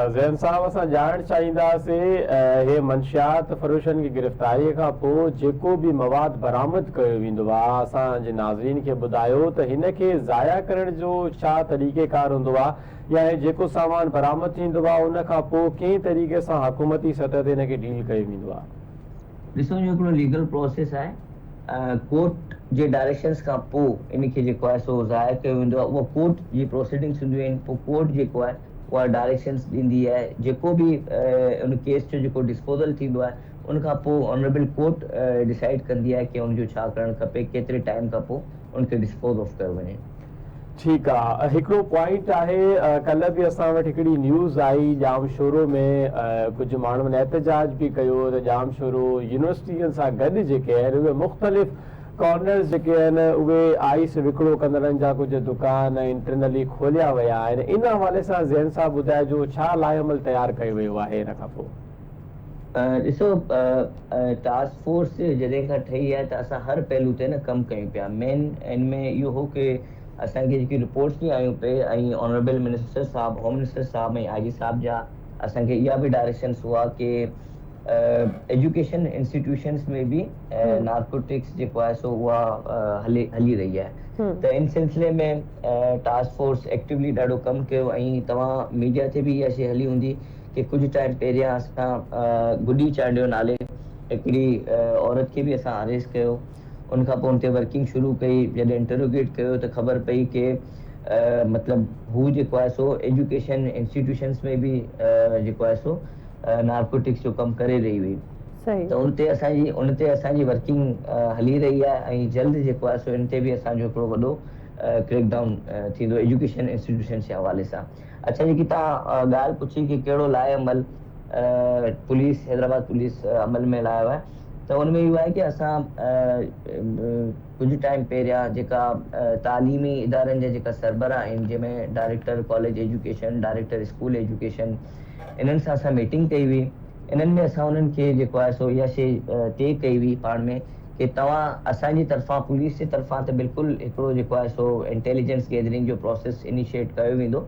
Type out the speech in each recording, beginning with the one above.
ज़ैन साहब असां ॼाणणु चाहींदासीं हे मंशियात फ़रोशनि की गिरफ़्तारी खां पोइ जेको भी मवाद बरामद कयो वेंदो आहे असांजे नाज़रीन खे ॿुधायो त हिन खे ज़ाया करण जो छा तरीक़ेकार हूंदो आहे या जेको सामान बरामद थींदो आहे उन खां पोइ कंहिं तरीक़े सां हुकूमती सतह ते हिन खे डील कयो वेंदो आहे। ॾिसो हिकिड़ो लीगल प्रोसेस आहे, कोर्ट जे डायरेक्शंस खां पोइ इन खे जेको आहे सो ज़ाया कयो वेंदो आहे। उहा कोर्ट जी प्रोसीडिंग्स हूंदियूं आहिनि। पोइ कोर्ट जेको आहे उहा डायरेक्शंस ॾींदी आहे। जेको बि उन केस जो जेको डिस्पोजल थींदो आहे उन खां पोइ ऑनरेबल कोर्ट डिसाइड कंदी आहे कि उनजो छा करणु खपे, केतिरे टाइम खां पोइ उनखे डिस्पोज ऑफ कयो वञे। ठीक है। हिकिड़ो पॉइंट है, कल भी असां वटि हिकिड़ी न्यूज़ आई जाम शोरो में कुछ माण्हुनि एहतजाज भी कयो त जाम शोरो यूनिवर्सिटियुनि सां गॾु जेके आहिनि उहे मुख़्तलिफ़ कॉर्नर्स जेके आहिनि उहे आइस विकिणो कंदड़नि जा कुछ दुकान इंटरनली खोलिया विया आहिनि। इन हवाले सां ज़ैन साहब ॿुधाइजो छा लाइअमल तयारु कयो वियो आहे हिन खां पोइ? ॾिसो, टास्क फोर्स जॾहिं खां ठही आहे त असां हर पहलू ते न कमु कयूं पिया। मेन इन में इहो हो कि असांखे जेकी रिपोर्ट्स बि आयूं पे ऐं ऑनरेबल मिनिस्टर साहब, होम मिनिस्टर साहब ऐं आईजी साहब जा असांखे इहा बि डायरेक्शंस हुआ कि एजुकेशन इंस्टीट्यूशंस में भी नार्कोटिक्स जेको आहे सो उहा हली रही आहे। त इन सिलसिले में टास्क फोर्स एक्टिवली ॾाढो कमु कयो ऐं तव्हां मीडिया ते भी इहा शइ हली हूंदी कि कुछ टाइम पहिरियां असां गुडी चांडियो नाले हिकिड़ी औरत खे भी असां अरेस्ट कयो। उन खां पोइ उनते वर्किंग शुरू कई। जॾहिं इंटरोगेट कयो त ख़बर पई कि मतिलबु हू जेको आहे सो एजुकेशन इंस्टीट्यूशंस में भी जेको आहे सो नार्कोटिक्स जो कमु करे रही हुई। त उन ते असांजी वर्किंग हली रही आहे ऐं जल्द जेको आहे सो इन ते बि असांजो हिकिड़ो वॾो क्रैकडाउन थींदो एजुकेशन इंस्टीट्यूशंस जे हवाले सां। अच्छा, जेकी तव्हां ॻाल्हि पुछी कि कहिड़ो लाइअमल पुलिस, हैदराबाद पुलिस अमल में लायो आहे, त उनमें इहो आहे कि असां कुछ टाइम पहिरियां जेका तालीमी इदारनि जा जेका सरबराह आहिनि, जंहिंमें director college education, director school education, इन्हनि सां असां मीटिंग कई हुई। इन्हनि में असां उन्हनि खे जेको आहे सो इहा शइ तय कई हुई पाण में कि तव्हां असांजी तरफ़ां, पुलिस जे तरफ़ां त बिल्कुलु हिकिड़ो जेको आहे सो इंटेलिजेंस गैदरिंग जो प्रोसेस इनिशिएट कयो वेंदो,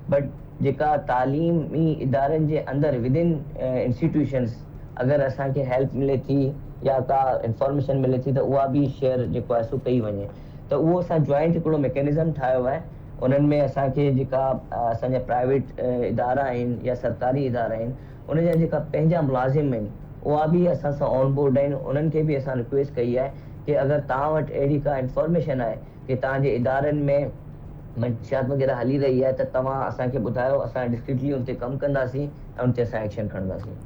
बट जेका तालीमी इदारनि जे अंदरि विदिन इंस्टीट्यूशंस अगरि असांखे हेल्प मिले थी या का इंफॉर्मेशन मिले थी त उहा बि शेयर जेको आहे सो कई वञे। त उहो असां जॉइंट हिकिड़ो मैकेनिज़म ठाहियो आहे। उन्हनि में असांखे जेका असांजा प्राइवेट इदारा आहिनि या सरकारी इदारा आहिनि, उन जा जेका पंहिंजा मुलाज़िम आहिनि उहा बि असां सां ऑन बोर्ड आहिनि। उन्हनि खे बि असां रिक्वेस्ट कई आहे कि अगरि तव्हां वटि अहिड़ी का इंफॉर्मेशन आहे कि तव्हांजे इदारनि में मंशियात वग़ैरह हली रही आहे त तव्हां असांखे ॿुधायो। असां डिस्क्रिप्टली उन ते कमु कंदासीं ऐं उन ते असां एक्शन खणंदासीं।